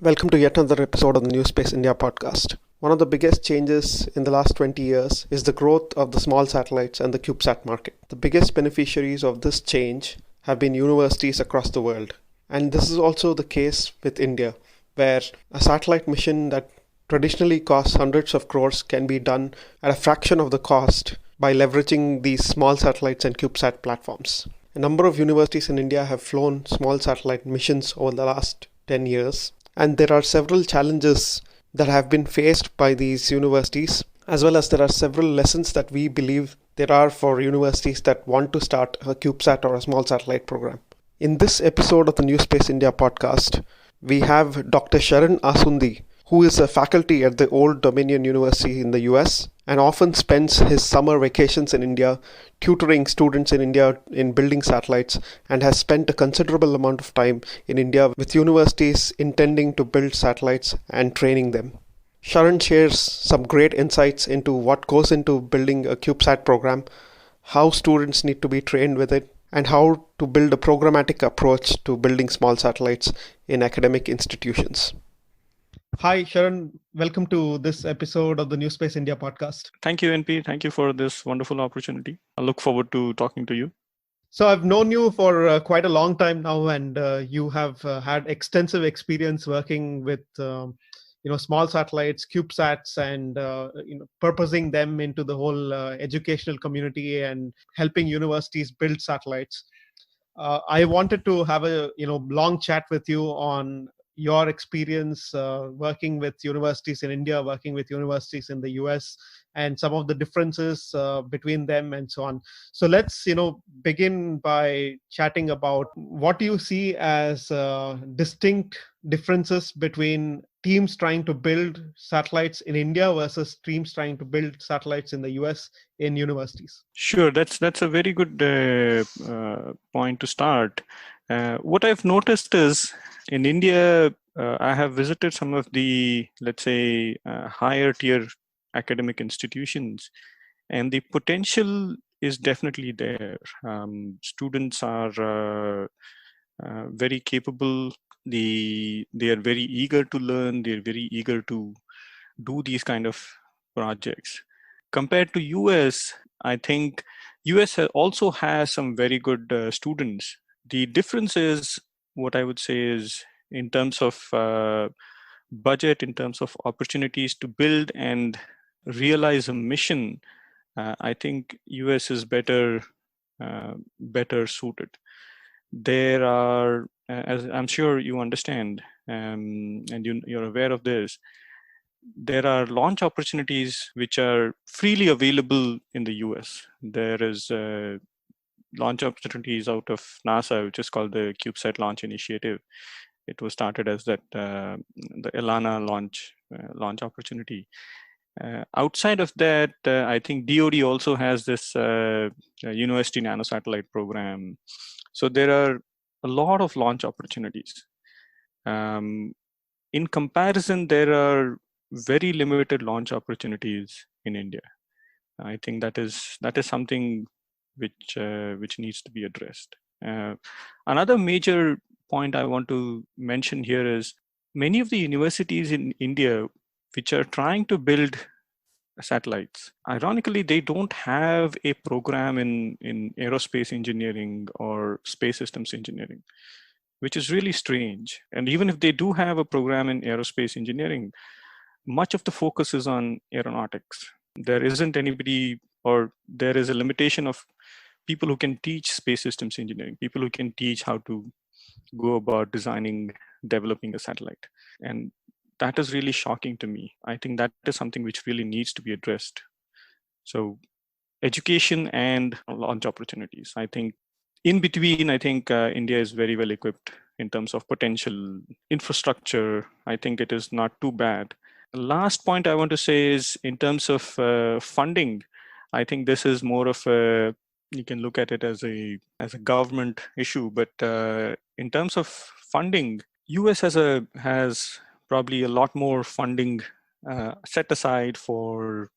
Welcome to yet another episode of the NewSpace India podcast. One of the biggest changes in the last 20 years is the growth of the small satellites and the Cubesat market. The biggest beneficiaries of this change have been universities across the world. And this is also the case with India, where a satellite mission that traditionally costs hundreds of crores can be done at a fraction of the cost by leveraging these small satellites and Cubesat platforms. A number of universities in India have flown small satellite missions over the last 10 years, and there are several challenges that have been faced by these universities, as well as there are several lessons that we believe there are for universities that want to start a CubeSat or a small satellite program. In this episode of the NewSpace India podcast, we have Dr. Sharan who is a faculty at the Old Dominion University in the US and often spends his summer vacations in India tutoring students in India in building satellites, and has spent a considerable amount of time in India with universities intending to build satellites and training them. Sharan shares some great insights into what goes into building a CubeSat program, how students need to be trained with it, and how to build a programmatic approach to building small satellites in academic institutions. Hi, Sharan. Welcome to this episode of the NewSpace India podcast. Thank you, NP. Thank you for this wonderful opportunity. I look forward to talking to you. So I've known you for quite a long time now, and you have had extensive experience working with small satellites, CubeSats, and purposing them into the whole educational community and helping universities build satellites. I wanted to have a long chat with you on your experience working with universities in India, working with universities in the US, and some of the differences between them and so on. So let's begin by chatting about what you see as distinct differences between teams trying to build satellites in India versus teams trying to build satellites in the US in universities. Sure, that's a very good point to start. What I've noticed is in India, I have visited some of the, let's say, higher tier academic institutions, and the potential is definitely there. Students are very capable. They are very eager to learn. They're very eager to do these kind of projects. Compared to US, I think US also has some very good students. The difference is, what I would say is, in terms of budget, in terms of opportunities to build and realize a mission, I think US is better suited. There are, as I'm sure you understand, and you're aware of this, there are launch opportunities which are freely available in the US. There is launch opportunities out of NASA, which is called the CubeSat Launch Initiative. It was started as that the ELANA launch opportunity. Outside of that, I think DoD also has this University Nanosatellite program. So there are a lot of launch opportunities. In comparison, there are very limited launch opportunities in India. I think that is something which needs to be addressed. Another major point I want to mention here is many of the universities in India which are trying to build satellites, ironically, they don't have a program in aerospace engineering or space systems engineering, which is really strange. And even if they do have a program in aerospace engineering, much of the focus is on aeronautics. There isn't anybody, or there is a limitation of people who can teach space systems engineering, people who can teach how to go about designing, developing a satellite. And that is really shocking to me. I think that is something which really needs to be addressed. So education and launch opportunities. I think in between, I think India is very well equipped in terms of potential infrastructure. I think it is not too bad. Last point I want to say is in terms of funding, I think this is more of a, you can look at it as a government issue, but in terms of funding, US has probably a lot more funding set aside for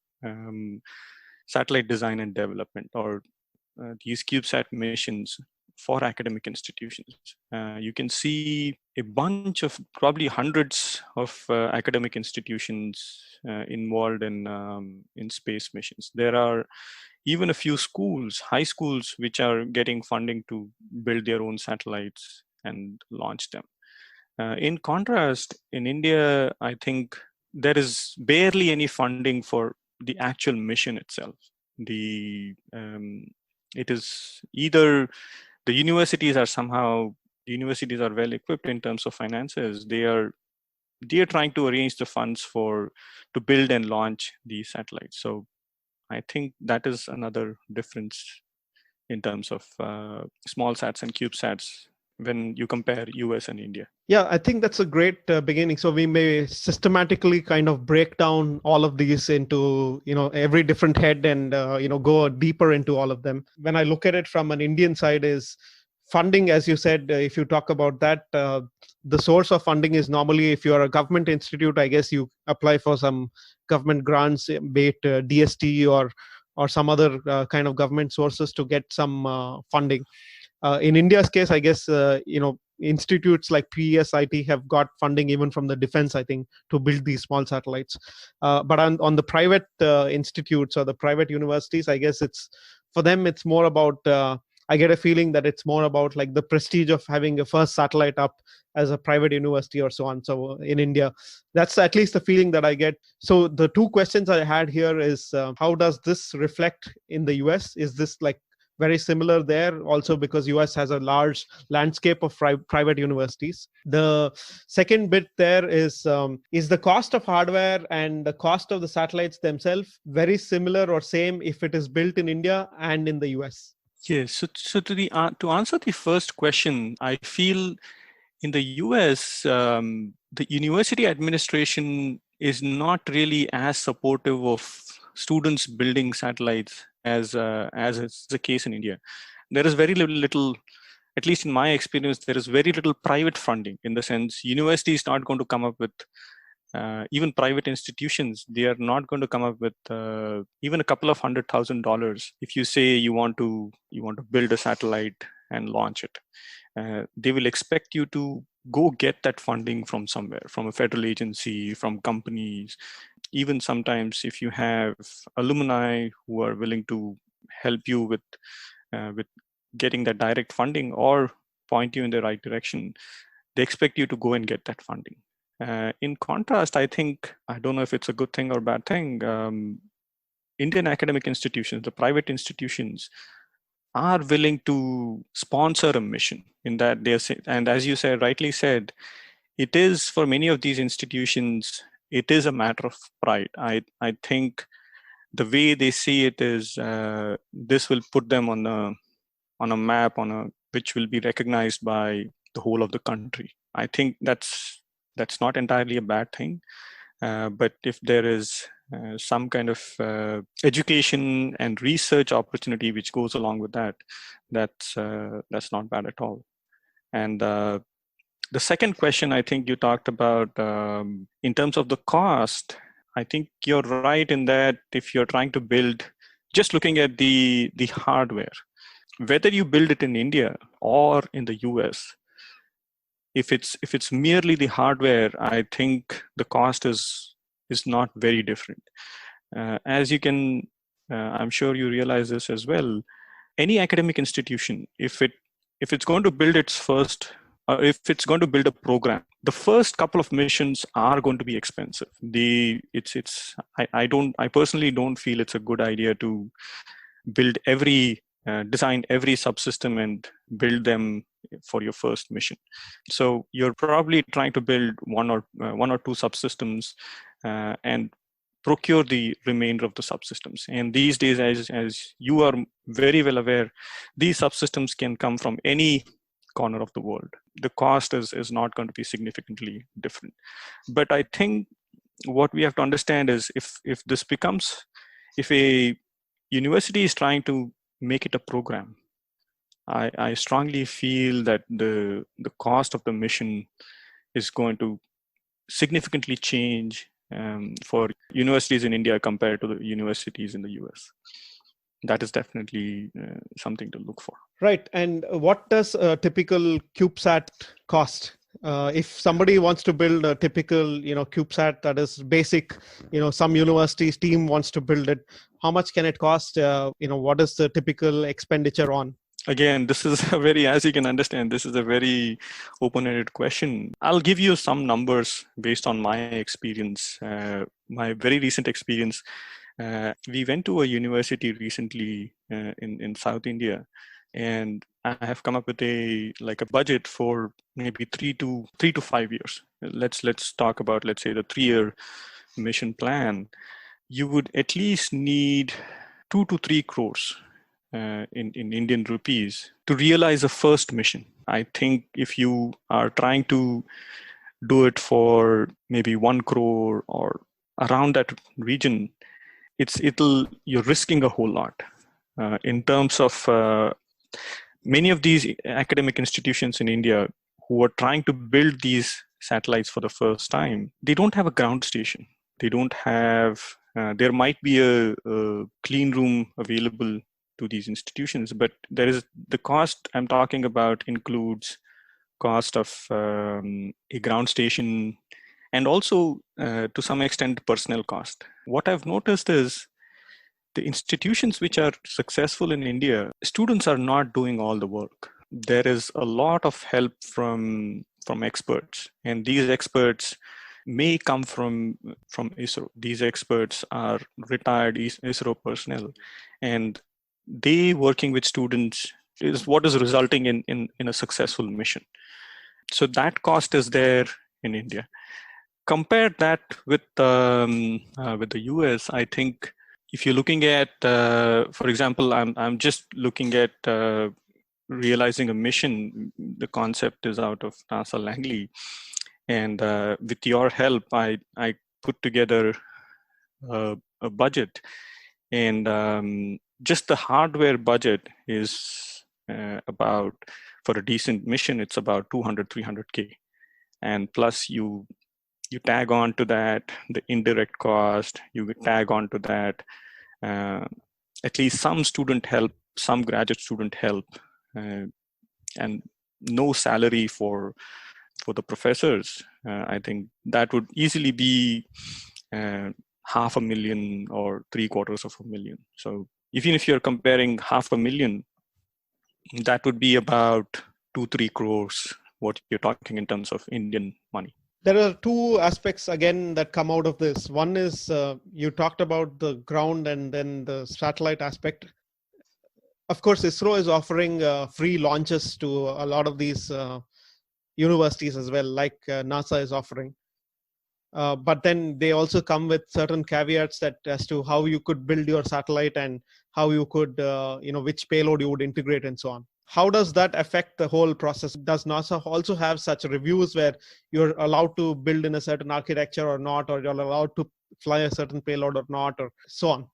satellite design and development, or these CubeSat missions. for academic institutions. You can see a bunch of probably hundreds of academic institutions involved in space missions. There are even a few schools, high schools, which are getting funding to build their own satellites and launch them. In contrast, in India, I think there is barely any funding for the actual mission itself. It is either the universities are well equipped in terms of finances. They are trying to arrange the funds to build and launch these satellites. So I think that is another difference in terms of small sats and CubeSats when you compare US and India. Yeah, I think that's a great beginning. So we may systematically kind of break down all of these into, every different head and, go deeper into all of them. When I look at it from an Indian side is funding, as you said, if you talk about that, the source of funding is normally, if you're a government institute, I guess you apply for some government grants, be it DST or some other kind of government sources to get some funding. In India's case, I guess, institutes like PESIT have got funding even from the defense, I think, to build these small satellites. But on the private institutes or the private universities, I guess for them, it's more about, I get a feeling that it's more about like the prestige of having a first satellite up as a private university or so on. So in India, that's at least the feeling that I get. So the two questions I had here is, how does this reflect in the US? Is this like very similar there also, because US has a large landscape of private universities? The second bit there is the cost of hardware and the cost of the satellites themselves very similar or same if it is built in India and in the US? Yes. So to answer the first question, I feel in the US, the university administration is not really as supportive of students building satellites as is the case in India. There is very little, at least in my experience, there is very little private funding, in the sense university is not going to come up with, even private institutions, they are not going to come up with even a couple of $100,000 if you say you want to build a satellite and launch it. They will expect you to go get that funding from somewhere, from a federal agency, from companies. Even sometimes if you have alumni who are willing to help you with getting that direct funding or point you in the right direction, they expect you to go and get that funding. In contrast, I think, I don't know if it's a good thing or bad thing, Indian academic institutions, the private institutions, are willing to sponsor a mission, in that and as you said, rightly said, it is, for many of these institutions, it is a matter of pride. I think the way they see it is, this will put them on a map, which will be recognized by the whole of the country. I think that's not entirely a bad thing. But if there is some kind of education and research opportunity which goes along with that, that's not bad at all. And the second question, I think you talked about, in terms of the cost, I think you're right in that if you're trying to build, just looking at the hardware, whether you build it in India or in the US, if it's merely the hardware, I think the cost is not very different. As you can, I'm sure you realize this as well. Any academic institution, if it's going to build its first, or if it's going to build a program, the first couple of missions are going to be expensive. I personally don't feel it's a good idea to build design every subsystem and build them for your first mission. So you're probably trying to build one or two subsystems and procure the remainder of the subsystems. And these days, as you are very well aware, these subsystems can come from any corner of the world. The cost is not going to be significantly different. But I think what we have to understand is, if a university is trying to make it a program, I strongly feel that the cost of the mission is going to significantly change for universities in India compared to the universities in the US. that is definitely something to look for. Right. And what does a typical CubeSat cost? If somebody wants to build a typical, CubeSat that is basic, some university's team wants to build it, how much can it cost? What is the typical expenditure on? Again, this is as you can understand, this is a very open-ended question. I'll give you some numbers based on my experience, my very recent experience. We went to a university recently in South India, and I have come up with a budget for maybe 3 to 5 years. Let's talk about, let's say, the 3-year mission plan. You would at least need 2 to 3 crores in Indian rupees to realize a first mission. I think if you are trying to do it for maybe 1 crore or around that region, you're risking a whole lot in terms of many of these academic institutions in India who are trying to build these satellites for the first time. They don't have a ground station. They don't have. There might be a clean room available to these institutions, but there is the cost I'm talking about includes cost of a ground station and also to some extent personnel cost. What I've noticed is the institutions which are successful in India, students are not doing all the work. There is a lot of help from experts, and these experts may come from ISRO. These experts are retired ISRO personnel, and they working with students is what is resulting in a successful mission. So that cost is there in India. Compare that with the US. I think if you're looking at, for example, I'm just looking at realizing a mission. The concept is out of NASA Langley, and with your help, I put together a budget, and just the hardware budget is about, for a decent mission, it's about 200-300K, and plus you tag on to that the indirect cost, you tag on to that at least some student help, some graduate student help, and no salary for the professors. I think that would easily be $500,000 or $750,000. So even if you're comparing $500,000, that would be about 2-3 crores what you're talking in terms of Indian money. There are two aspects again that come out of this. One is you talked about the ground and then the satellite aspect. Of course, ISRO is offering free launches to a lot of these universities as well, like NASA is offering. But then they also come with certain caveats that as to how you could build your satellite and how you could, which payload you would integrate and so on. How does that affect the whole process? Does NASA also have such reviews where you're allowed to build in a certain architecture or not, or you're allowed to fly a certain payload or not, or so on?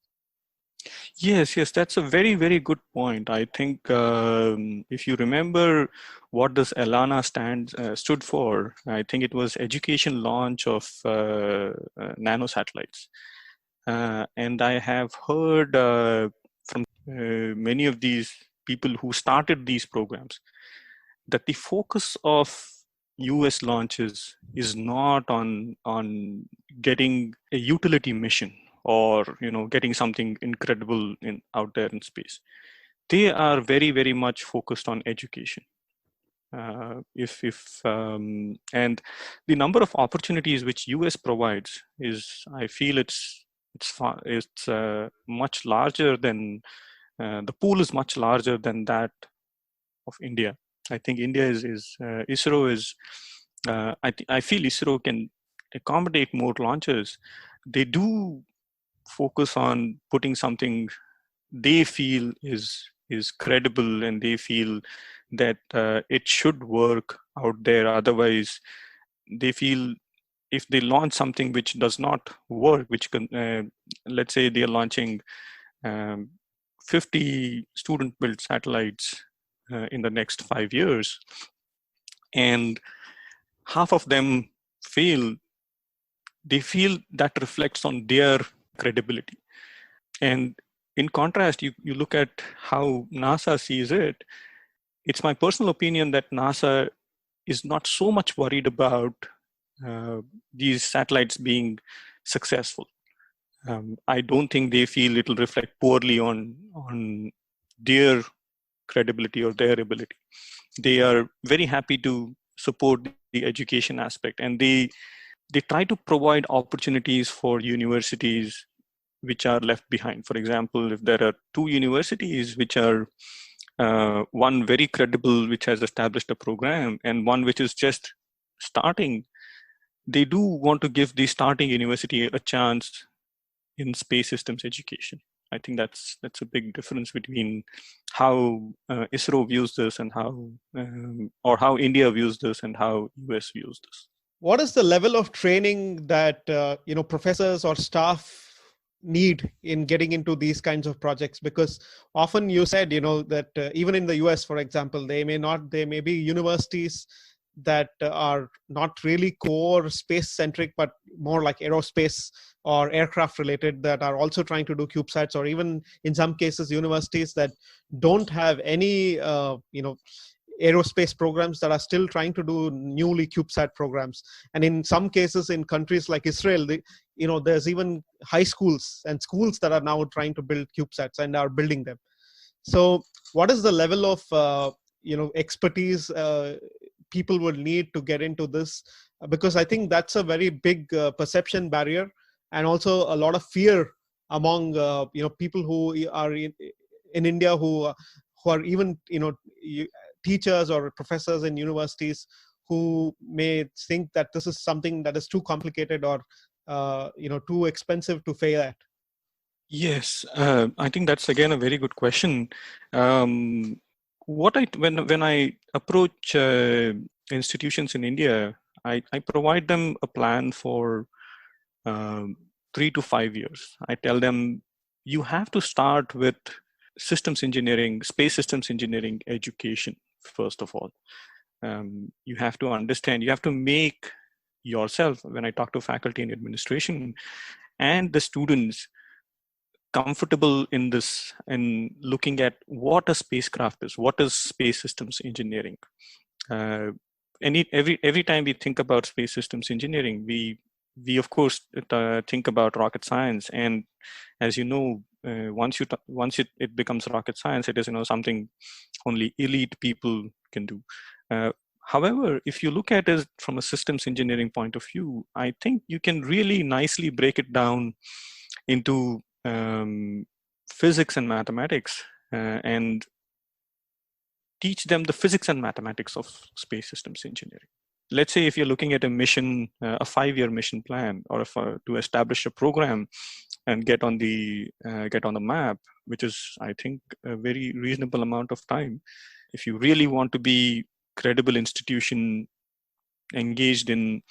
Yes, that's a very, very good point. I think if you remember what this ELANA stood for, I think it was Education Launch of Nano Satellites. And I have heard from many of these people who started these programs that the focus of US launches is not on getting a utility mission or getting something incredible out there in space. They are very, very much focused on education. And the number of opportunities which US provides is, I feel it's much larger than the pool is much larger than that of India. I think India is ISRO is. I feel ISRO can accommodate more launches. They do focus on putting something they feel is credible, and they feel that it should work out there. Otherwise, they feel if they launch something which does not work, which can, let's say they are launching 50 student-built satellites in the next 5 years, and half of them fail, they feel that reflects on their credibility. And in contrast, you look at how NASA sees it. It's my personal opinion that NASA is not so much worried about these satellites being successful. I don't think they feel it'll reflect poorly on their credibility or their ability. They are very happy to support the education aspect, and they try to provide opportunities for universities which are left behind. For example, if there are two universities which are one very credible, which has established a program, and one which is just starting, they do want to give the starting university a chance in space systems education. I think that's a big difference between how ISRO views this and how India views this and how US views this. What is the level of training that professors or staff need in getting into these kinds of projects? Because often you said that even in the US, for example, there may be universities that are not really core space centric, but more like aerospace or aircraft related, that are also trying to do CubeSats, or even in some cases universities that don't have any aerospace programs, that are still trying to do newly CubeSat programs. And in some cases, in countries like Israel, there's even high schools and schools that are now trying to build CubeSats and are building them. So what is the level of expertise people will need to get into this? Because I think that's a very big perception barrier, and also a lot of fear among people who are in India, who are even teachers or professors in universities, who may think that this is something that is too complicated or too expensive to fail at. Yes, I think that's again a very good question. When I approach institutions in India, I provide them a plan for 3 to 5 years. I tell them you have to start with systems engineering, space systems engineering education first of all. You have to understand. You have to make yourself. When I talk to faculty and administration and the students, comfortable in this and looking at what a spacecraft is, what is space systems engineering. Every time we think about space systems engineering, we of course think about rocket science, and as you know, once it becomes rocket science, it is something only elite people can do. However, if you look at it from a systems engineering point of view, I think you can really nicely break it down into physics and mathematics, and teach them the physics and mathematics of space systems engineering. Let's say if you're looking at a mission, a 5-year mission plan, or to establish a program and get on the map, which is, I think, a very reasonable amount of time. If you really want to be credible institution engaged in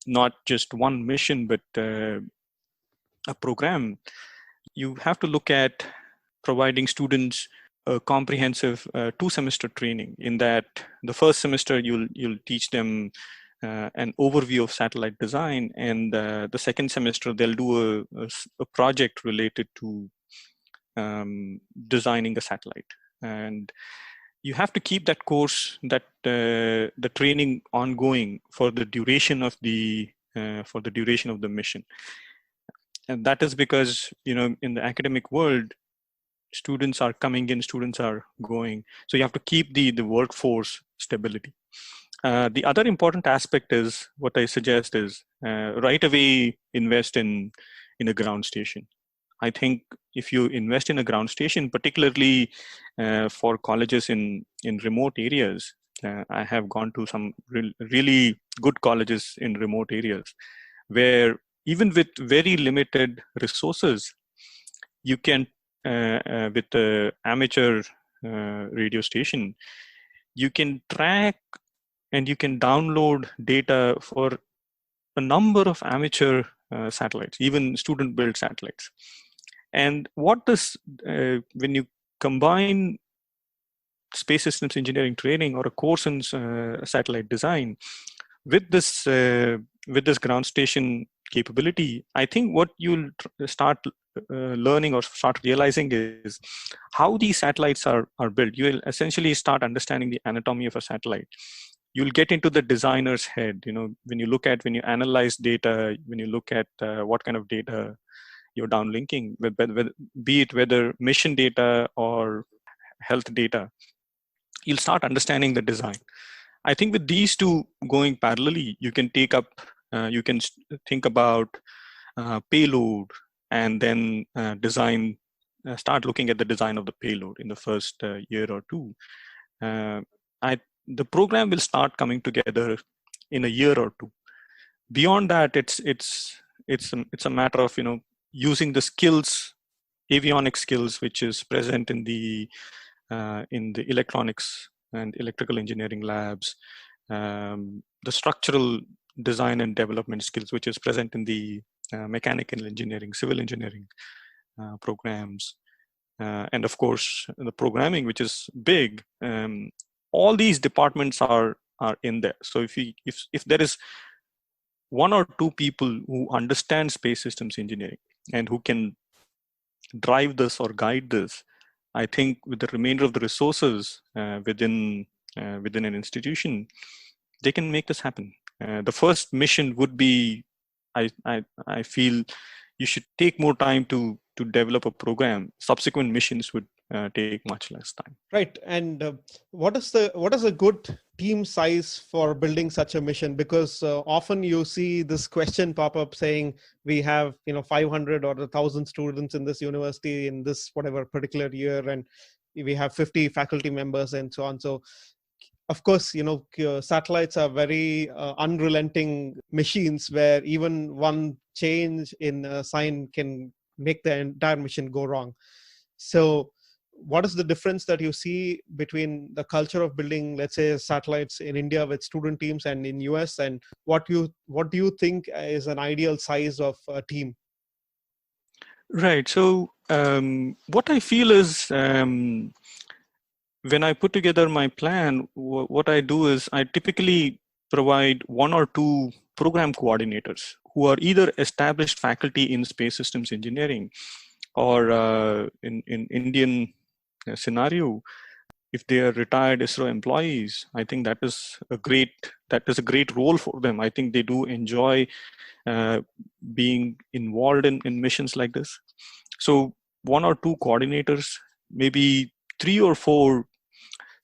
not just one mission but a program, you have to look at providing students a comprehensive 2-semester training. In that, the first semester you'll teach them an overview of satellite design, and the second semester they'll do a project related to designing a satellite. And you have to keep that course, the training ongoing for the duration of the mission. And that is because in the academic world, students are coming in, students are going, so you have to keep the workforce stability. The other important aspect is, what I suggest is, right away invest in a ground station. I think if you invest in a ground station, particularly for colleges in remote areas, I have gone to some really good colleges in remote areas, where even with very limited resources, you can, with the amateur radio station, you can track and you can download data for a number of amateur satellites, even student-built satellites. And what this, when you combine space systems engineering training or a course in satellite design with this ground station capability, I think what you'll start learning or start realizing is how these satellites are built. You'll essentially start understanding the anatomy of a satellite. You'll get into the designer's head. When you analyze data, when you look at what kind of data you're downlinking, be it whether mission data or health data, you'll start understanding the design. I think with these two going parallelly, you can think about payload, and then start looking at the design of the payload in the first year or two. Uh, the program will start coming together in a year or two. Beyond that, it's a matter of using the skills, avionic skills, which is present in the electronics and electrical engineering labs, the structural design and development skills, which is present in the mechanical engineering, civil engineering programs, and of course the programming, which is big. All these departments are in there. So if there is one or two people who understand space systems engineering and who can drive this or guide this, I think with the remainder of the resources within an institution, they can make this happen. The first mission would be, I feel, you should take more time to develop a program. Subsequent missions would take much less time. Right. And what is a good team size for building such a mission? Because often you see this question pop up saying we have 500 or 1,000 students in this university in this whatever particular year, and we have 50 faculty members and so on. So of course, satellites are very unrelenting machines where even one change in a sign can make the entire mission go wrong. So what is the difference that you see between the culture of building, let's say, satellites in India with student teams and in US, and what do you think is an ideal size of a team? Right. So what I feel is, when I put together my plan, what I do is I typically provide one or two program coordinators who are either established faculty in space systems engineering, or in Indian scenario, if they are retired ISRO employees. I think that is a great role for them. I think they do enjoy being involved in missions like this. So one or two coordinators, maybe three or four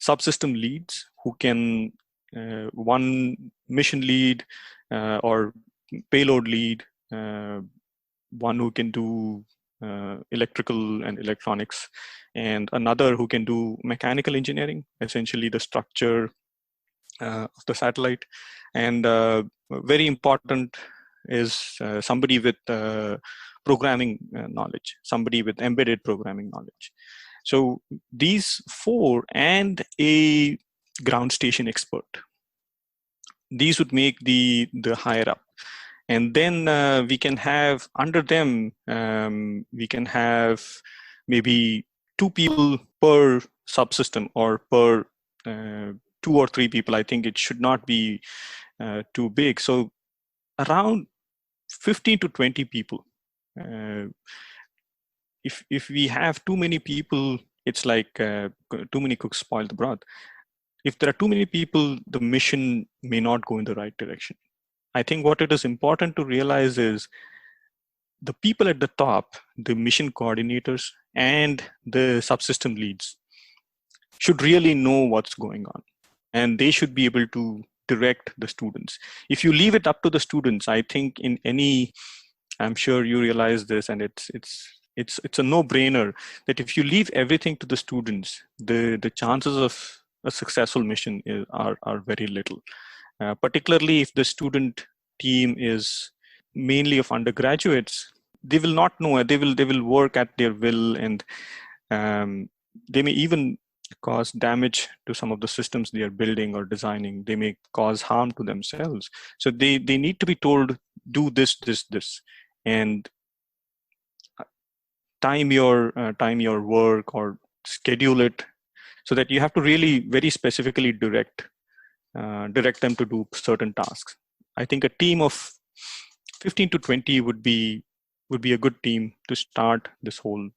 subsystem leads who can, one mission lead or payload lead, one who can do electrical and electronics, and another who can do mechanical engineering, essentially the structure of the satellite. And very important is somebody with programming knowledge, somebody with embedded programming knowledge. So these four and a ground station expert, these would make the higher up. And then we can have under them, we can have maybe two people per subsystem, or per two or three people. I think it should not be too big. So around 15 to 20 people. If we have too many people, it's like too many cooks spoil the broth. If there are too many people, the mission may not go in the right direction. I think what it is important to realize is the people at the top, the mission coordinators and the subsystem leads, should really know what's going on, and they should be able to direct the students. If you leave it up to the students, I think in any, I'm sure you realize this, and it's a no-brainer that if you leave everything to the students, the chances of a successful mission are very little. Particularly if the student team is mainly of undergraduates, they will not know. They will work at their will, and they may even cause damage to some of the systems they are building or designing. They may cause harm to themselves. So they need to be told, do this, and time your work or schedule it, so that you have to really very specifically direct them to do certain tasks. I think a team of 15 to 20 would be a good team to start this whole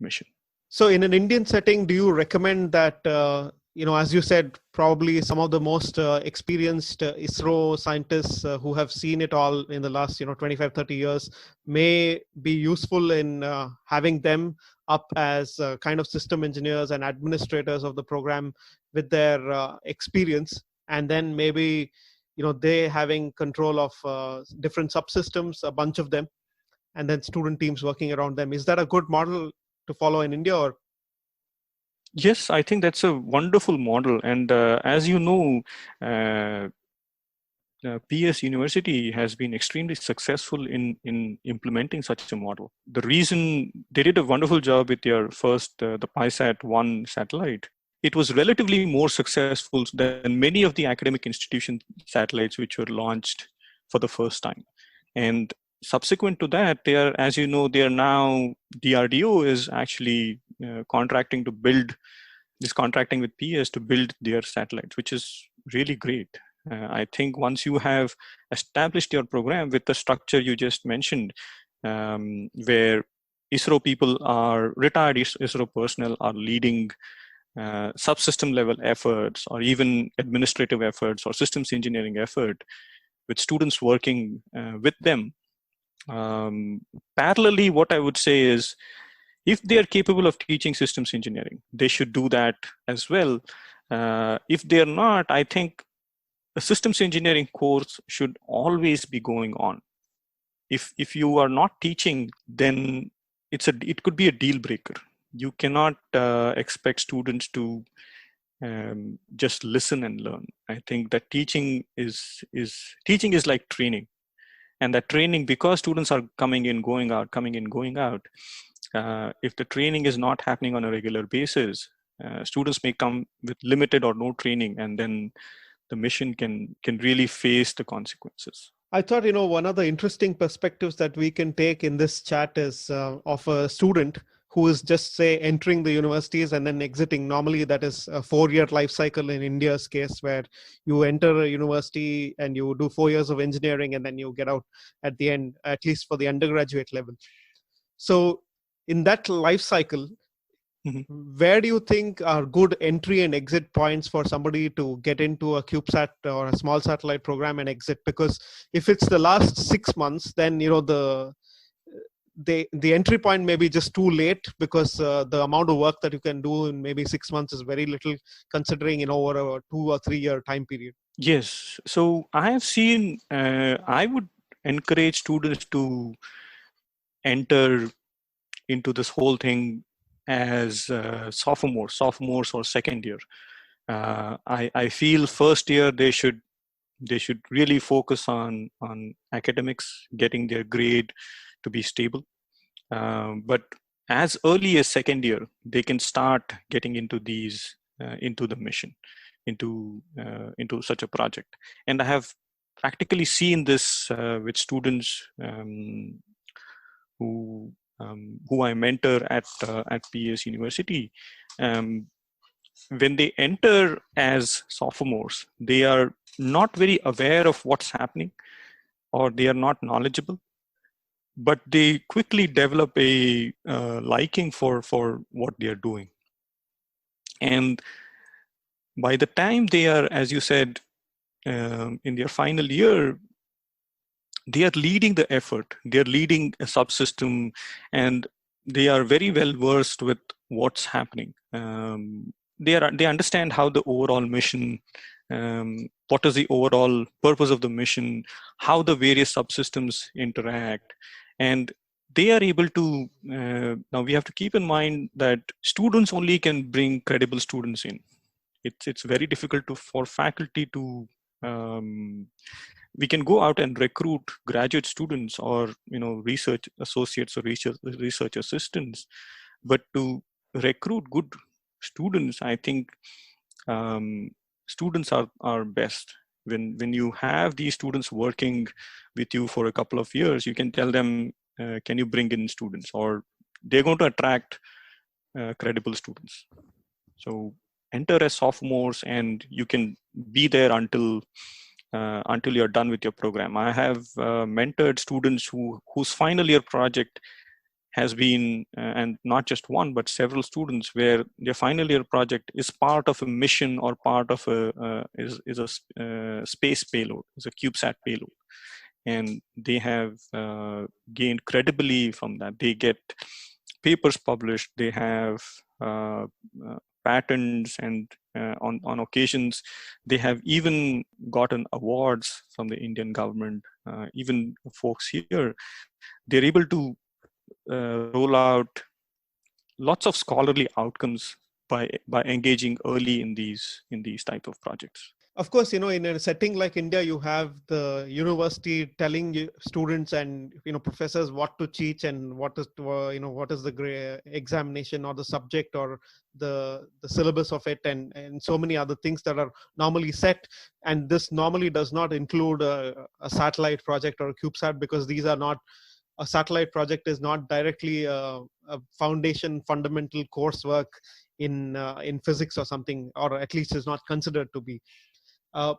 mission. So in an Indian setting, do you recommend that, as you said, probably some of the most experienced ISRO scientists who have seen it all in the last, 25, 30 years may be useful in having them up as kind of system engineers and administrators of the program with their experience, and then maybe, they having control of different subsystems, a bunch of them, and then student teams working around them. Is that a good model to follow in India? Or yes, I think that's a wonderful model. And as you know, PS University has been extremely successful in implementing such a model. The reason they did a wonderful job with their first, the PISAT-1 satellite, it was relatively more successful than many of the academic institution satellites which were launched for the first time. And subsequent to that, they are, as you know, they are now, DRDO is actually contracting with PS to build their satellites, which is really great. I think once you have established your program with the structure you just mentioned, where ISRO people are retired ISRO personnel are leading subsystem level efforts or even administrative efforts or systems engineering effort with students working with them. Parallelly, what I would say is, if they are capable of teaching systems engineering, they should do that as well. If they're not, I think a systems engineering course should always be going on. If you are not teaching, then it could be a deal breaker. You cannot expect students to just listen and learn. I think that teaching is like training, and that training, because students are coming in, going out, coming in, going out. If the training is not happening on a regular basis, students may come with limited or no training, and then the mission can really face the consequences. I thought, one of the interesting perspectives that we can take in this chat is of a student who is just, say, entering the universities and then exiting. Normally, that is a 4-year life cycle in India's case, where you enter a university and you do 4 years of engineering and then you get out at the end, at least for the undergraduate level. So in that life cycle, where do you think are good entry and exit points for somebody to get into a Cubesat or a small satellite program and exit? Because if it's the last 6 months, then the entry point may be just too late, because the amount of work that you can do in maybe 6 months is very little, considering over a 2 or 3 year time period. Yes. So I have seen, I would encourage students to enter into this whole thing as sophomores or second year. I feel first year they should really focus on academics, getting their grade to be stable. But as early as second year, they can start getting into these into the mission, into such a project. And I have practically seen this with students who I mentor at PS University. When they enter as sophomores, they are not very aware of what's happening, or they are not knowledgeable, but they quickly develop a liking for what they are doing. And by the time they are, as you said, in their final year, they are leading the effort, they are leading a subsystem, and they are very well versed with what's happening. They understand how the overall mission, what is the overall purpose of the mission, how the various subsystems interact, and they are able to. Now we have to keep in mind that students only can bring credible students in. It's very difficult for faculty to. We can go out and recruit graduate students or research associates or research assistants, but to recruit good students, I think students are best. When you have these students working with you for a couple of years, you can tell them, can you bring in students, or they're going to attract credible students. So enter as sophomores, and you can be there until until you're done with your program. I have mentored students whose final year project has been, and not just one, but several students, where their final year project is part of a mission or part of a space payload, is a CubeSat payload, and they have gained credibility from that. They get papers published, they have uh, patents, and on occasions they have even gotten awards from the Indian government. Even folks here, they're able to roll out lots of scholarly outcomes by engaging early in these type of projects. Of course, in a setting like India, you have the university telling students and professors what to teach and what is what is the examination or the subject or the syllabus of it, and so many other things that are normally set. And this normally does not include a satellite project or a CubeSat, because these are not, a satellite project is not directly a foundation fundamental coursework in physics or something, or at least is not considered to be. Uh,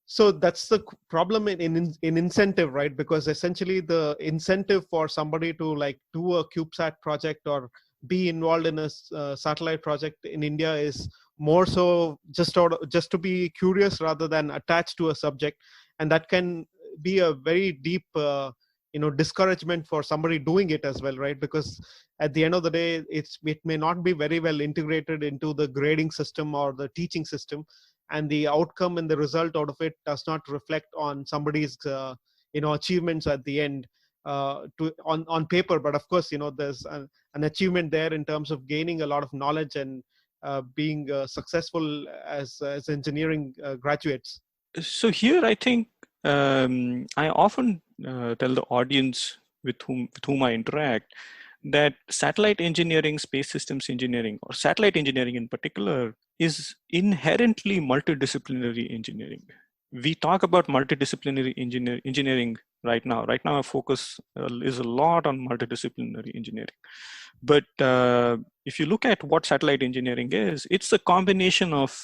so that's the problem in incentive, right? Because essentially the incentive for somebody to like do a CubeSat project or be involved in a satellite project in India is more so just to be curious rather than attached to a subject, and that can be a very deep discouragement for somebody doing it as well, right? Because at the end of the day, it may not be very well integrated into the grading system or the teaching system, and the outcome and the result out of it does not reflect on somebody's achievements at the end on paper. But of course, there's an achievement there in terms of gaining a lot of knowledge and being successful as engineering graduates. So here, I think I often tell the audience with whom I interact that satellite engineering, space systems engineering, or satellite engineering in particular, is inherently multidisciplinary engineering. We talk about multidisciplinary engineering right now. Right now, our focus is a lot on multidisciplinary engineering. But if you look at what satellite engineering is, it's a combination of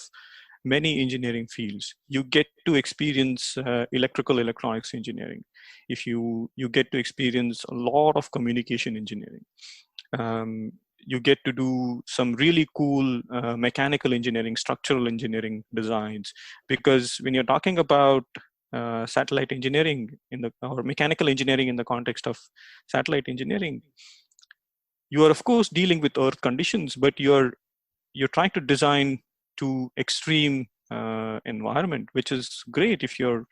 many engineering fields. You get to experience electrical electronics engineering. If you get to experience a lot of communication engineering. You get to do some really cool mechanical engineering, structural engineering designs. Because when you're talking about satellite engineering or mechanical engineering in the context of satellite engineering, you are of course dealing with Earth conditions, but you're trying to design to extreme environment, which is great if you're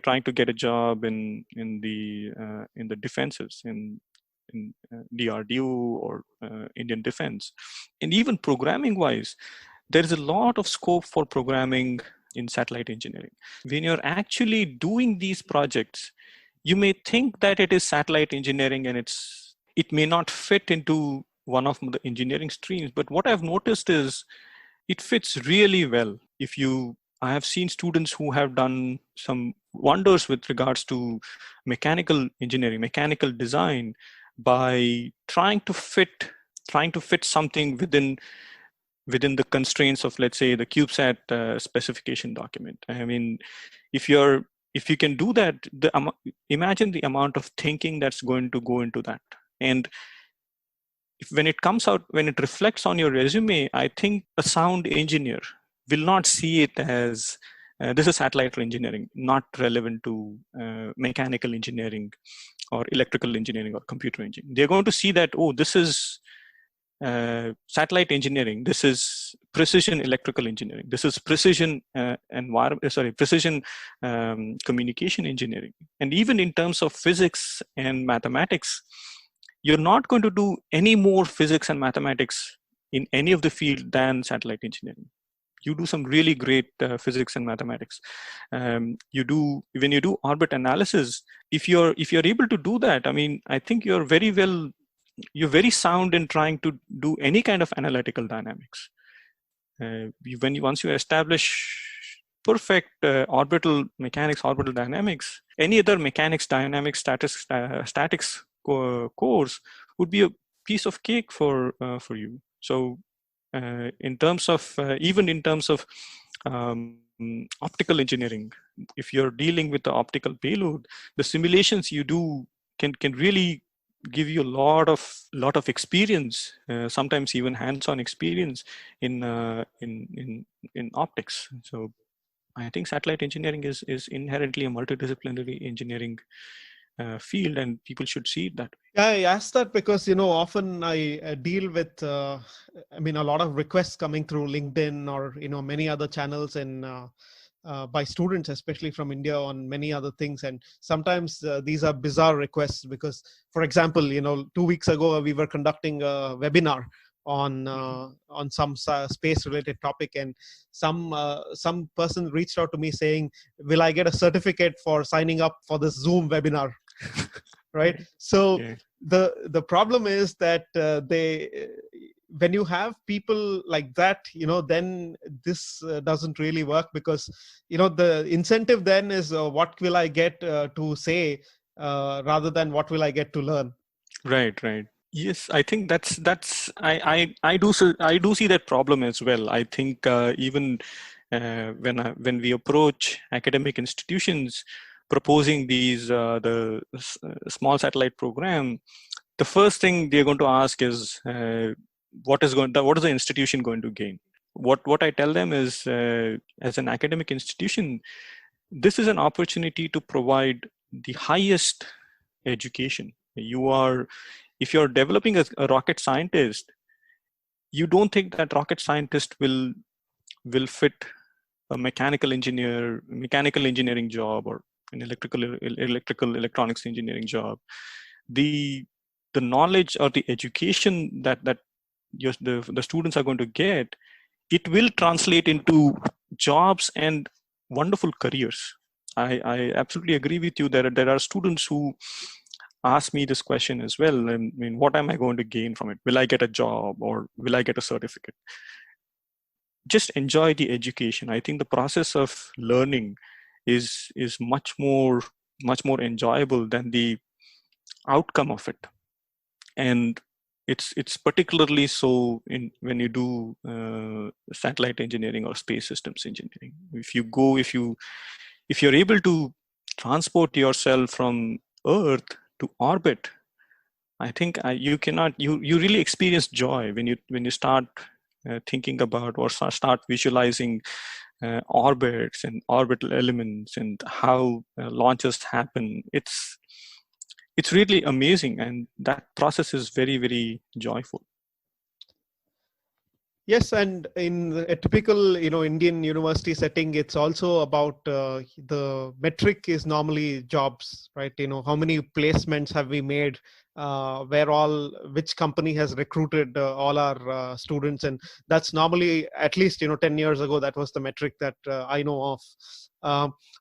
trying to get a job in the defenses, in DRDO or Indian Defense. And even programming wise, there is a lot of scope for programming in satellite engineering. When you're actually doing these projects, you may think that it is satellite engineering and it may not fit into one of the engineering streams, but what I've noticed is it fits really well. I have seen students who have done some wonders with regards to mechanical engineering, mechanical design, by trying to fit something within the constraints of, let's say, the CubeSat specification document. I mean, if you can do that, imagine the amount of thinking that's going to go into that. And when it comes out, when it reflects on your resume, I think a sound engineer will not see it as this is satellite engineering, not relevant to mechanical engineering or electrical engineering or computer engineering. They're going to see that, oh, this is satellite engineering, this is precision electrical engineering, this is precision precision communication engineering. And even in terms of physics and mathematics, you're not going to do any more physics and mathematics in any of the field than satellite engineering. You do some really great physics and mathematics. When you do orbit analysis, if you're able to do that, I mean, I think you're very sound in trying to do any kind of analytical dynamics. Once you establish perfect orbital mechanics, orbital dynamics, any other mechanics, dynamics, statics course would be a piece of cake for you. So in terms of even in terms of optical engineering, if you're dealing with the optical payload, the simulations you do can really give you a lot of experience, sometimes even hands-on experience in optics. So I think satellite engineering is inherently a multidisciplinary engineering field, and people should see it that way. Yeah, I asked that because, often I deal with, a lot of requests coming through LinkedIn or, many other channels by students, especially from India, on many other things. And sometimes these are bizarre requests because, for example, 2 weeks ago, we were conducting a webinar on some space related topic, and some person reached out to me saying, will I get a certificate for signing up for this Zoom webinar? Right. So Yeah. the problem is that when you have people like that, then this doesn't really work, because the incentive then is what will I get to say, rather than what will I get to learn. Right. Yes, I think that's I do see that problem as well. I think even when we approach academic institutions proposing these small satellite program, the first thing they're going to ask is what is the institution going to gain? What I tell them is, as an academic institution, this is an opportunity to provide the highest education. If you're developing a rocket scientist, you don't think that rocket scientist will fit a mechanical engineering job, or an electrical electronics engineering job. The knowledge or the education that the students are going to get, it will translate into jobs and wonderful careers. I absolutely agree with you that there are students who ask me this question as well. I mean, what am I going to gain from it? Will I get a job, or will I get a certificate? Just enjoy the education. I think the process of learning is much more enjoyable than the outcome of it. And it's particularly so in when you do satellite engineering or space systems engineering. If you're able to transport yourself from Earth to orbit, I think you really experience joy when you start thinking about, or start visualizing orbits and orbital elements and how launches happen. It's really amazing, and that process is very, very joyful. Yes, and in a typical, Indian university setting, it's also about the metric is normally jobs, right? How many placements have we made? Which company has recruited all our students, and that's normally, at least 10 years ago, that was the metric that I know of.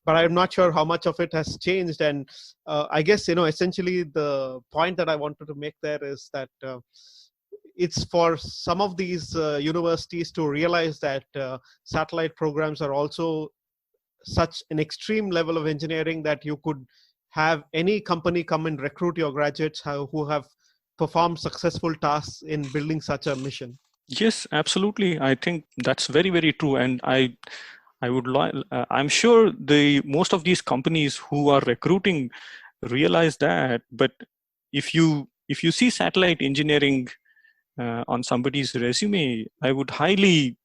But I'm not sure how much of it has changed, and I guess essentially the point that I wanted to make there is that. It's for some of these universities to realize that satellite programs are also such an extreme level of engineering that you could have any company come and recruit your graduates who have performed successful tasks in building such a mission. Yes, absolutely. I think that's very, very true. And I'm sure the most of these companies who are recruiting realize that. But if you see satellite engineering on somebody's resume, I would highly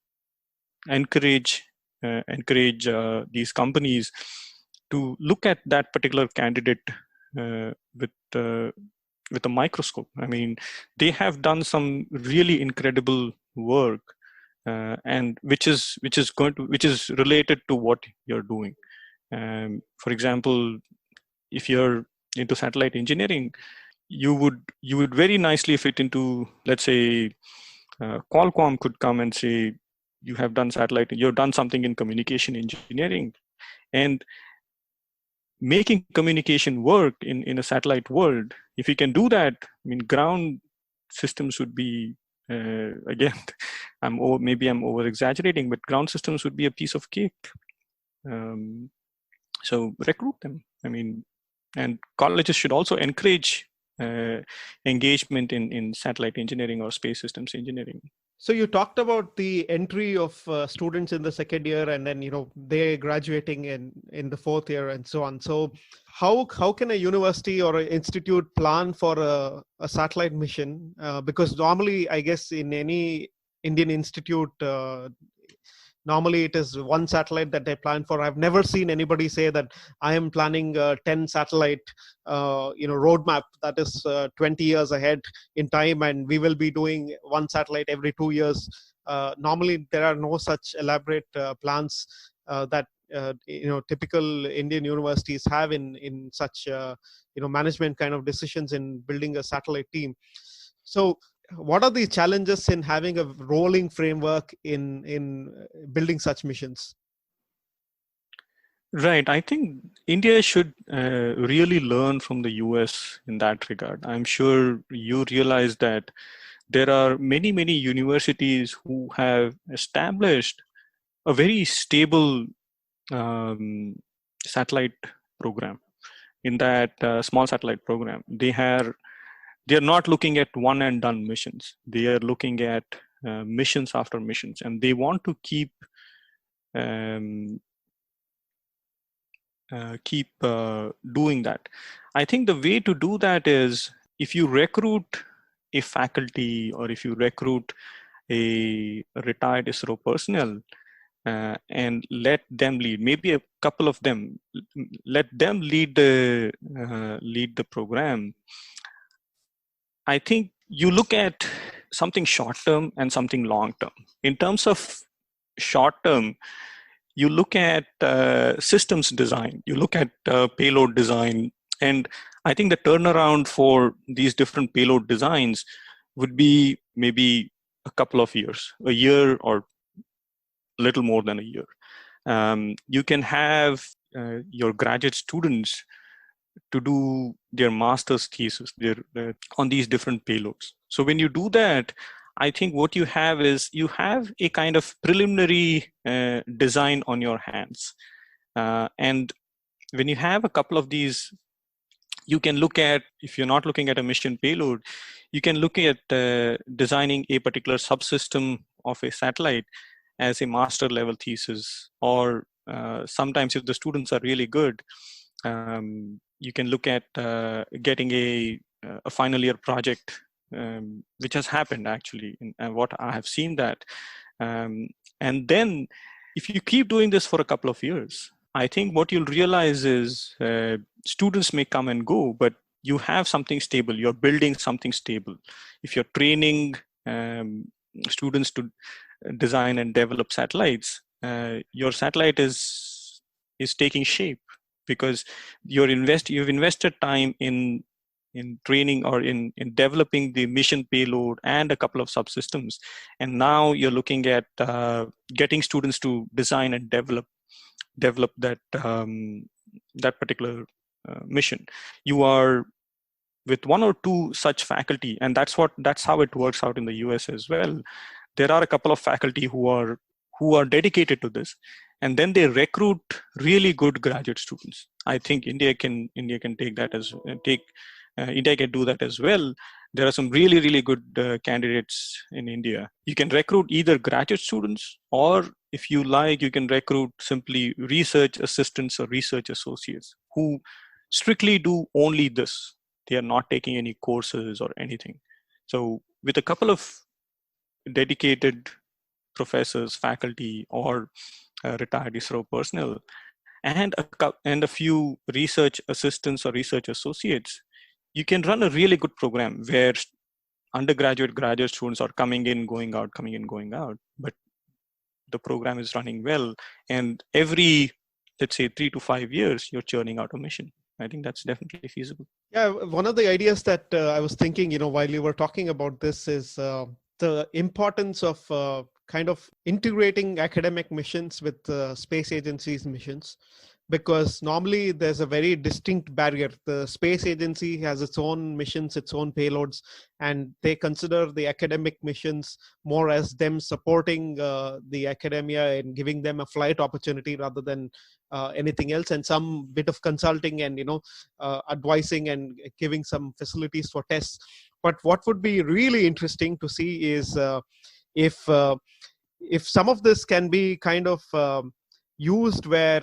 encourage these companies to look at that particular candidate with with a microscope. I mean, they have done some really incredible work, and which is related to what you're doing. For example, if you're into satellite engineering, you would very nicely fit into, let's say, Qualcomm could come and say, you've done something in communication engineering, and making communication work in a satellite world. If you can do that, I mean, ground systems would be, again, maybe I'm over exaggerating, but ground systems would be a piece of cake. So recruit them. I mean, and colleges should also encourage engagement in satellite engineering or space systems engineering. So you talked about the entry of students in the second year, and then they graduating in the fourth year and so on. So how can a university or an institute plan for a satellite mission? Because normally, I guess in any Indian institute, normally it is one satellite that they plan for. I've never seen anybody say that I am planning a 10 satellite roadmap that is 20 years ahead in time, and we will be doing one satellite every 2 years. Normally there are no such elaborate plans that typical Indian universities have in such management kind of decisions in building a satellite team. So what are the challenges in having a rolling framework in building such missions? Right. I think India should really learn from the US in that regard. I'm sure you realize that there are many, many universities who have established a very stable satellite program. In that small satellite program, they're not looking at one and done missions. They are looking at missions after missions, and they want to um, keep doing that. I think the way to do that is if you recruit a faculty or if you recruit a retired ISRO personnel and let them lead, maybe a couple of them, let them lead the program. I think you look at something short term and something long term. In terms of short term, you look at systems design, you look at payload design, and I think the turnaround for these different payload designs would be maybe a couple of years, a year or a little more than a year. You can have your graduate students to do their master's thesis on these different payloads. So when you do that, I think what you have is you have a kind of preliminary design on your hands. And when you have a couple of these, you can look at, if you're not looking at a mission payload, you can look at designing a particular subsystem of a satellite as a master level thesis. Or sometimes if the students are really good, you can look at getting a final year project, which has happened actually, and what I have seen that. And then if you keep doing this for a couple of years, I think what you'll realize is students may come and go, but you have something stable. You're building something stable. If you're training students to design and develop satellites, your satellite is taking shape because you've invested time in training or in developing the mission payload and a couple of subsystems, and now you're looking at getting students to design and develop that that particular mission. You are with one or two such faculty, and that's how it works out in the US as well. There are a couple of faculty who are dedicated to this, and then they recruit really good graduate students. I think India can take that as India can do that as well. There are some really good candidates in India. You can recruit either graduate students, or if you like, you can recruit simply research assistants or research associates who strictly do only this. They are not taking any courses or anything. So with a couple of dedicated professors, faculty, or retired ISRO personnel, and a few research assistants or research associates, you can run a really good program where undergraduate, graduate students are coming in, going out, but the program is running well. And every, let's say, 3 to 5 years, you're churning out a mission. I think that's definitely feasible. Yeah, one of the ideas that I was thinking, while you were talking about this is the importance of kind of integrating academic missions with space agencies' missions, because normally there's a very distinct barrier. The space agency has its own missions, its own payloads, and they consider the academic missions more as them supporting the academia and giving them a flight opportunity rather than anything else, and some bit of consulting and advising and giving some facilities for tests. But what would be really interesting to see is if some of this can be kind of used where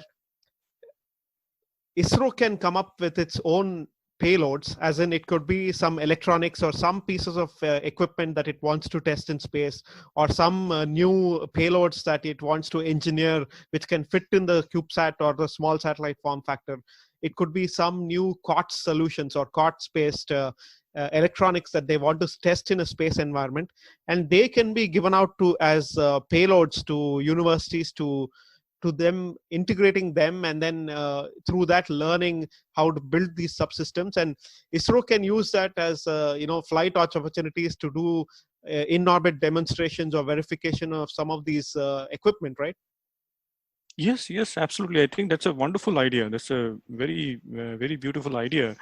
ISRO can come up with its own payloads, as in it could be some electronics or some pieces of equipment that it wants to test in space, or some new payloads that it wants to engineer, which can fit in the CubeSat or the small satellite form factor. It could be some new COTS solutions or COTS-based electronics that they want to test in a space environment, and they can be given out to as payloads to universities to them, integrating them, and then through that learning how to build these subsystems. And ISRO can use that as flight opportunities to do in-orbit demonstrations or verification of some of these equipment, right? Yes, absolutely. I think that's a wonderful idea. That's a very, very beautiful idea,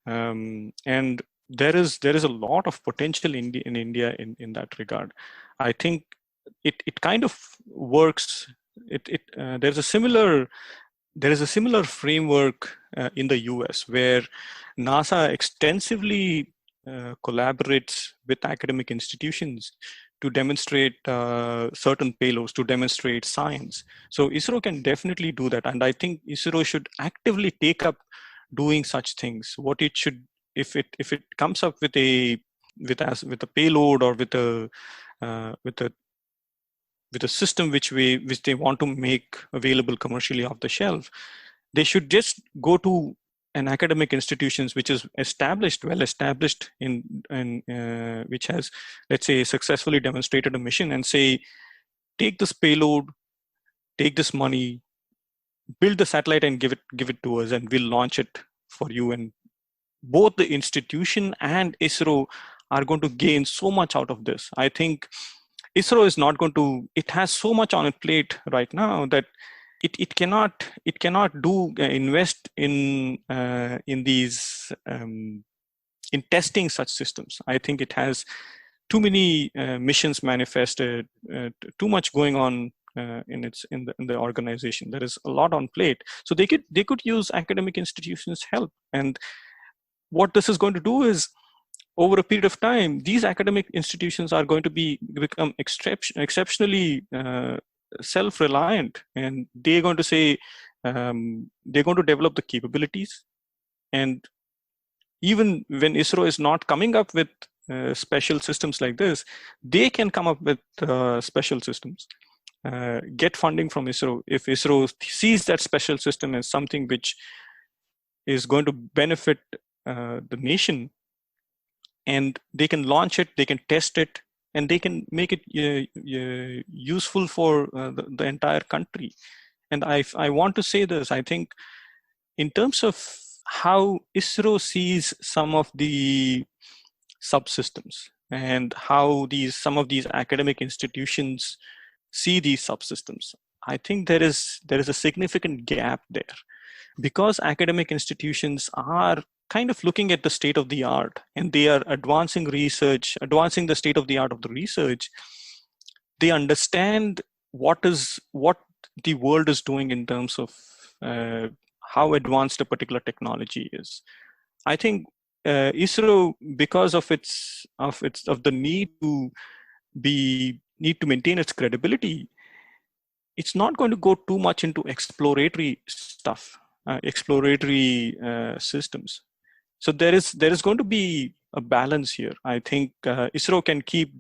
and there is a lot of potential in India in that regard. I think it kind of works. There is a similar framework in the US where NASA extensively collaborates with academic institutions to demonstrate certain payloads, to demonstrate science. So ISRO can definitely do that, and I think ISRO should actively take up doing such things. What it should, if it comes up with a payload or with a system which they want to make available commercially off the shelf, they should just go to an academic institutions which is well established which has, let's say, successfully demonstrated a mission, and say, take this payload, take this money, build the satellite and give it to us, and we'll launch it for you. And both the institution and ISRO are going to gain so much out of this. I think ISRO is not going to, it has so much on its plate right now that it cannot invest in these in testing such systems. I think it has too many missions manifested, too much going on in the organization. There is a lot on plate, so they could use academic institutions' help. And what this is going to do is, over a period of time, these academic institutions are going to become exceptionally self-reliant, and they're going to say they're going to develop the capabilities. And even when ISRO is not coming up with special systems like this, they can come up with special systems, get funding from ISRO. If ISRO sees that special system as something which is going to benefit the nation, and they can launch it, they can test it, and they can make it useful for the entire country. And I want to say this, I think in terms of how ISRO sees some of the subsystems, and how some of these academic institutions see these subsystems, I think there is a significant gap there, because academic institutions are kind of looking at the state of the art, and they are advancing the state of the art of the research. They understand what the world is doing in terms of how advanced a particular technology is. I think ISRO, because of the need to maintain its credibility, it's not going to go too much into exploratory stuff, exploratory systems. So there is going to be a balance here. I think ISRO can keep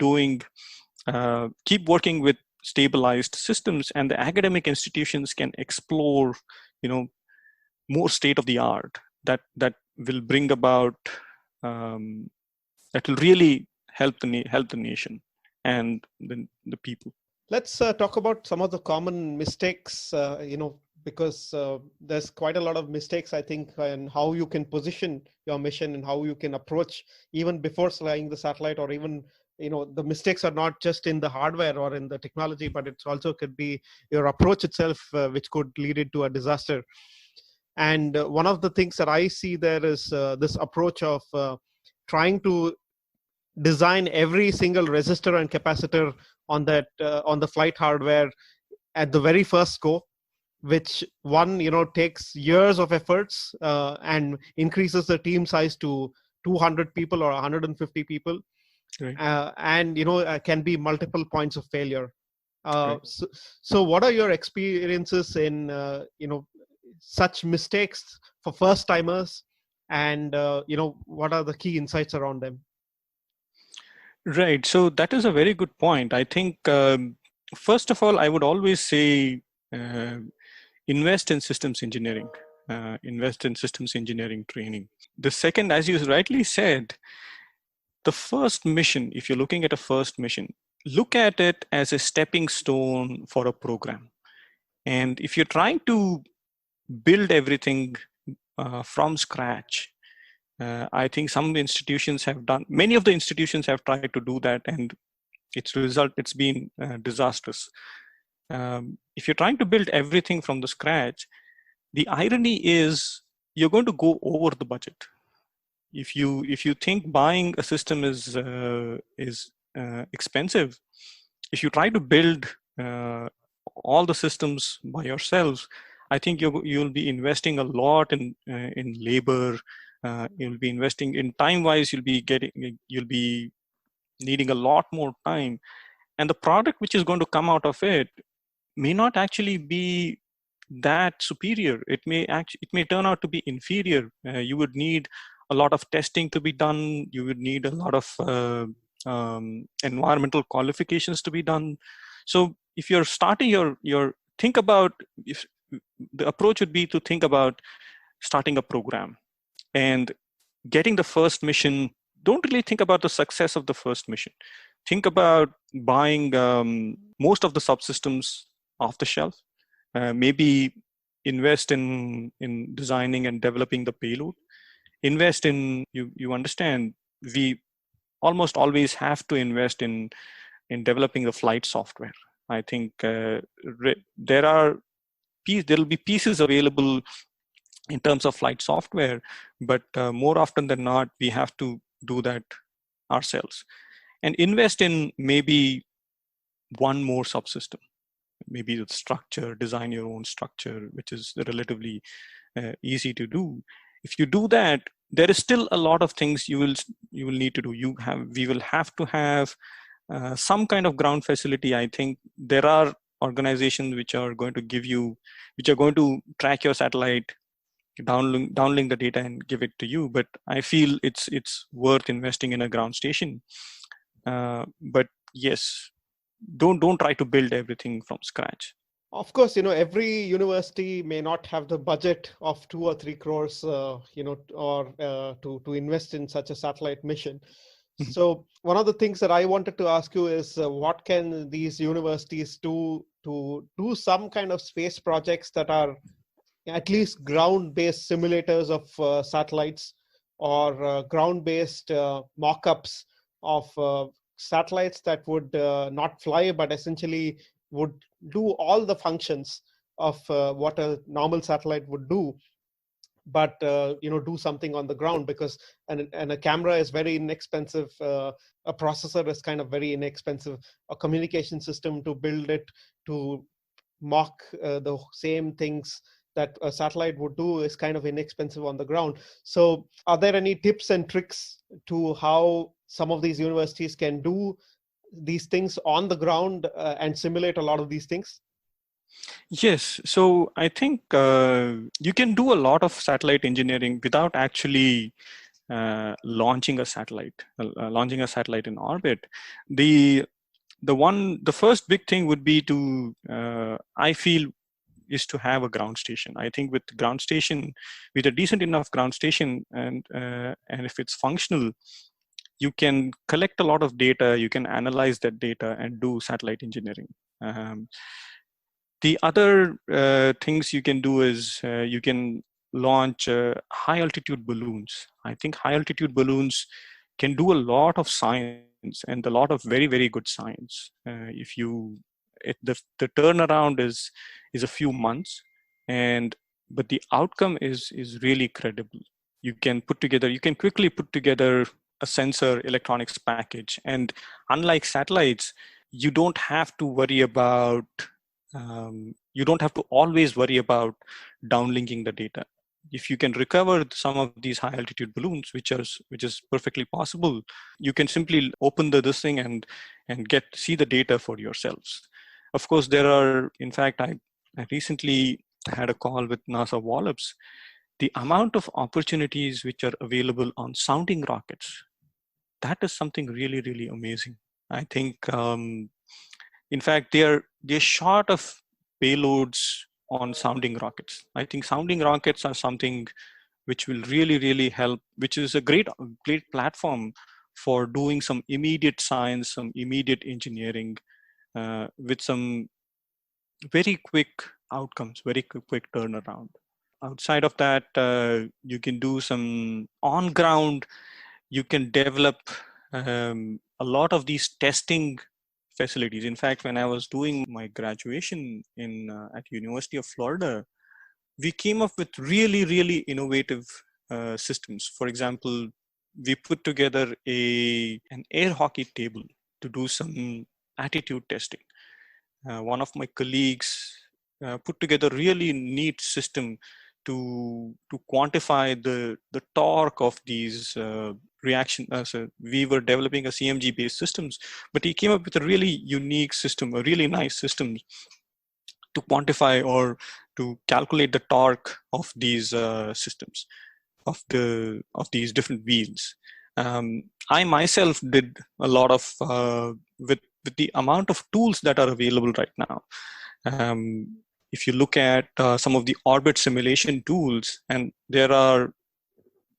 working with stabilized systems, and the academic institutions can explore, more state of the art that will bring about, that will really help the nation and the people. Let's talk about some of the common mistakes, because there's quite a lot of mistakes, I think, in how you can position your mission and how you can approach even before flying the satellite, or even, the mistakes are not just in the hardware or in the technology, but it also could be your approach itself, which could lead into a disaster. And one of the things that I see there is this approach of trying to design every single resistor and capacitor on that on the flight hardware at the very first go, which takes years of efforts and increases the team size to 200 people or 150 people. Right. and can be multiple points of failure. Right. So what are your experiences in such mistakes for first timers, and what are the key insights around them? Right. So that is a very good point. I think, first of all, I would always say uh, invest in systems engineering, invest in systems engineering training. The second, as you rightly said, the first mission, if you're looking at a first mission, look at it as a stepping stone for a program. And if you're trying to build everything from scratch, I think some institutions have done, many of the institutions have tried to do that, and it's been disastrous. If you're trying to build everything from the scratch, the irony is you're going to go over the budget. If you think buying a system is expensive, if you try to build uh, all the systems by yourselves, I think you'll be investing a lot in labor. You'll be investing in time wise. You'll be needing a lot more time, and the product which is going to come out of it may not actually be that superior. It may turn out to be inferior. You would need a lot of testing to be done. You would need a lot of environmental qualifications to be done. So if you're starting your think about, if the approach would be to think about starting a program and getting the first mission. Don't really think about the success of the first mission. Think about buying most of the subsystems off the shelf. Maybe invest in designing and developing the payload. Invest in, you understand, we almost always have to invest in developing the flight software. I think there will be pieces available in terms of flight software, but more often than not, we have to do that ourselves and invest in maybe one more subsystem. Maybe the structure, design your own structure, which is relatively easy to do. If you do that, there is still a lot of things you will need to do. We will have to have some kind of ground facility. I think there are organizations which are going to track your satellite, downlink the data and give it to you. But I feel it's worth investing in a ground station. But yes, don't try to build everything from scratch. Of course, every university may not have the budget of 2 or 3 crores, or to invest in such a satellite mission. Mhm. So one of the things that I wanted to ask you is, what can these universities do to do some kind of space projects that are at least ground-based simulators of satellites, or ground-based mock-ups of satellites that would not fly, but essentially would do all the functions of what a normal satellite would do, but do something on the ground, because and a camera is very inexpensive, a processor is kind of very inexpensive, a communication system to build it to mock the same things that a satellite would do is kind of inexpensive on the ground. So are there any tips and tricks to how some of these universities can do these things on the ground and simulate a lot of these things? Yes, so I think you can do a lot of satellite engineering without actually launching a satellite in orbit. The the first big thing would be to, I feel, is to have a ground station. I think with a decent enough ground station, and if it's functional, you can collect a lot of data, you can analyze that data and do satellite engineering. The other things you can do is you can launch high altitude balloons. I think high altitude balloons can do a lot of science and a lot of very, very good science. If you the turnaround is a few months, and but the outcome is really credible. You can quickly put together a sensor electronics package, and unlike satellites, you don't have to worry about you don't have to always worry about downlinking the data. if you can recover some of these high altitude balloons, which is perfectly possible, you can simply open this thing and see the data for yourselves. Of course, there are, in fact, I recently had a call with NASA Wallops. The amount of opportunities which are available on sounding rockets, that is something really, really amazing. I think, in fact, they're short of payloads on sounding rockets. I think sounding rockets are something which will really, really help, which is a great platform for doing some immediate science, some immediate engineering, with some very quick outcomes, very quick turnaround. Outside of that, you can do some on ground, you can develop a lot of these testing facilities. In fact, when I was doing my graduation at University of Florida, we came up with really, really innovative systems. For example, we put together an air hockey table to do some attitude testing. One of my colleagues put together a really neat system to quantify the torque of these reaction. So we were developing a CMG based systems, but he came up with a really unique system, a really nice system to quantify or to calculate the torque of these systems, of these different wheels. I myself did a lot of with the amount of tools that are available right now. If you look at some of the orbit simulation tools, and there are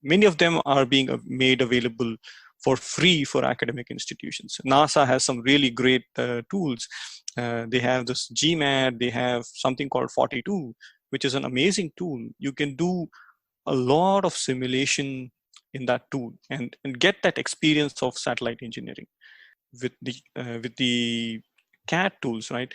many of them are being made available for free for academic institutions. NASA has some really great tools. They have this GMAT, they have something called 42, which is an amazing tool. You can do a lot of simulation in that tool and get that experience of satellite engineering with the CAD tools, right?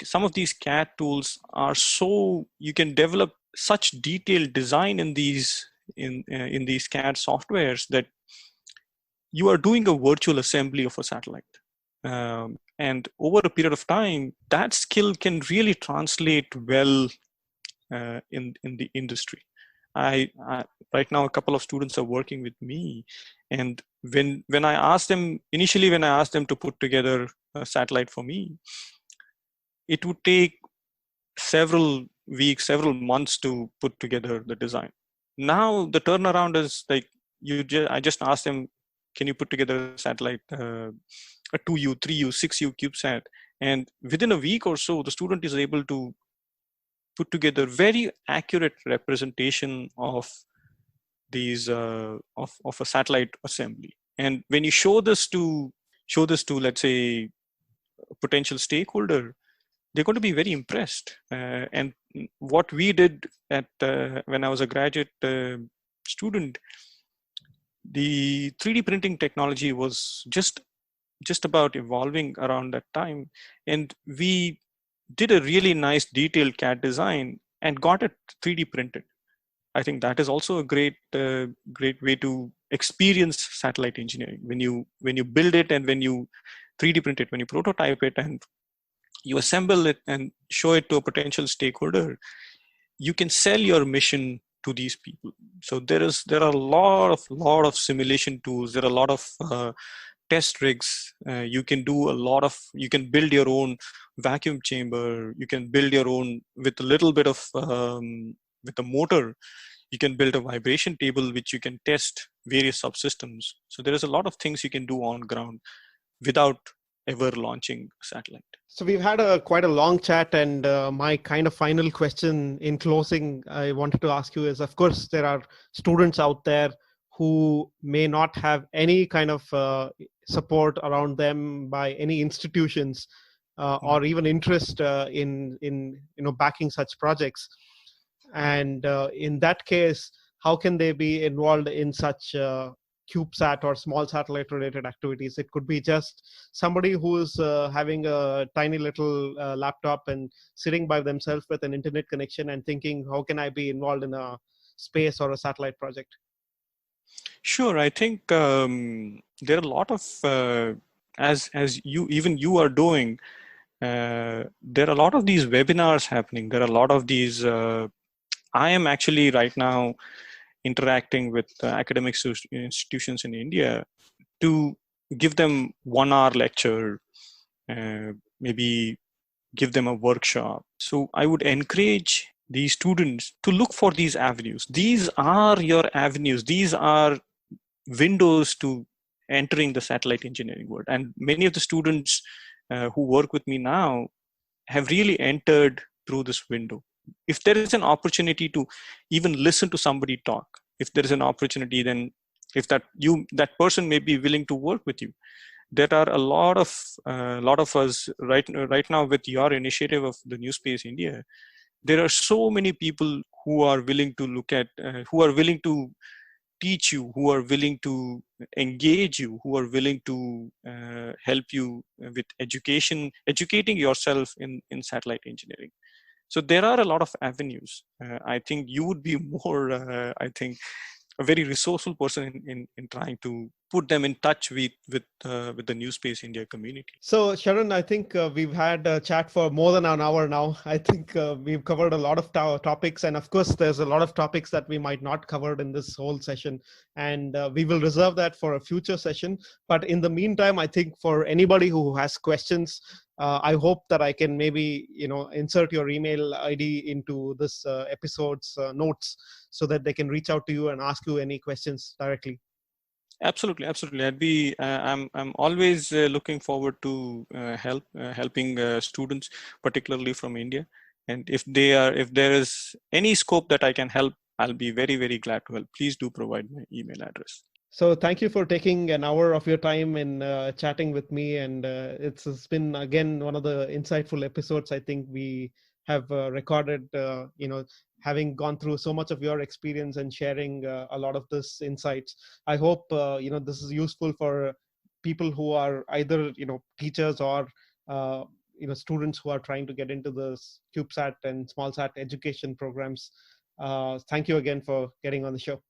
Some of these CAD tools are so, you can develop such detailed design in these CAD softwares that you are doing a virtual assembly of a satellite. And over a period of time, that skill can really translate well in the industry. Right now, a couple of students are working with me, and when I asked them initially, when I asked them to put together a satellite for me, it would take several weeks, several months to put together the design. Now the turnaround is like I just asked them, can you put together a satellite, a 2U, 3U, 6U CubeSat, and within a week or so, the student is able to put together very accurate representation of these of a satellite assembly. And when you show this to let's say a potential stakeholder, they're going to be very impressed. And what we did at when I was a graduate student, the 3D printing technology was just about evolving around that time, and we did a really nice detailed CAD design and got it 3D printed. I think that is also a great way to experience satellite engineering. When you build it and when you 3D print it, when you prototype it and you assemble it and show it to a potential stakeholder, you can sell your mission to these people. So there are a lot of simulation tools. There are a lot of test rigs. You can build your own vacuum chamber. You can build your own with a little bit of with a motor. You can build a vibration table which you can test various subsystems. So there is a lot of things you can do on ground without ever launching a satellite. So we've had quite a long chat, and my kind of final question in closing I wanted to ask you is, of course, there are students out there who may not have any kind of support around them by any institutions or even interest in backing such projects. And in that case, how can they be involved in such CubeSat or small satellite related activities? It could be just somebody who's having a tiny little laptop and sitting by themselves with an internet connection and thinking, how can I be involved in a space or a satellite project? Sure, I think there are a lot of as you are doing. There are a lot of these webinars happening. There are a lot of these I am actually right now interacting with academic institutions in India to give them 1 hour lecture, maybe give them a workshop. So I would encourage these students to look for these avenues. These are your avenues. These are windows to entering the satellite engineering world. And many of the students who work with me now have really entered through this window. If there is an opportunity to even listen to somebody talk, if there is an opportunity, then if that person may be willing to work with you. There are a lot of us right now with your initiative of the NewSpace India. There are so many people who are willing to look at, who are willing to teach you, who are willing to engage you, who are willing to help you with educating yourself in satellite engineering. So there are a lot of avenues. I think you would be more, I think, a very resourceful person in trying to put them in touch with the NewSpace India community. So, Sharan, I think we've had a chat for more than an hour now. I think we've covered a lot of topics. And of course, there's a lot of topics that we might not covered in this whole session. And we will reserve that for a future session. But in the meantime, I think for anybody who has questions, I hope that I can maybe, insert your email ID into this episode's notes so that they can reach out to you and ask you any questions directly. Absolutely. I'd be. I'm always looking forward to helping students, particularly from India. And if there is any scope that I can help, I'll be very, very glad to help. Please do provide my email address. So thank you for taking an hour of your time in chatting with me. And it's been, again, one of the insightful episodes I think we have recorded, having gone through so much of your experience and sharing a lot of this insights. I hope, this is useful for people who are either, teachers or, students who are trying to get into the Cubesat and SmallSat education programs. Thank you again for getting on the show.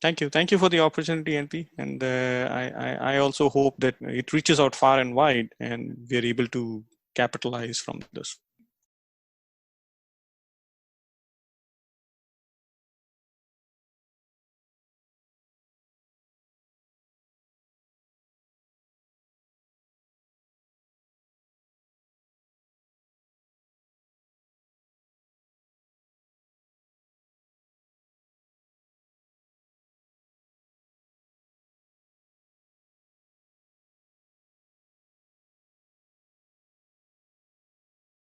Thank you for the opportunity, NP, and I also hope that it reaches out far and wide, and we're able to capitalize from this.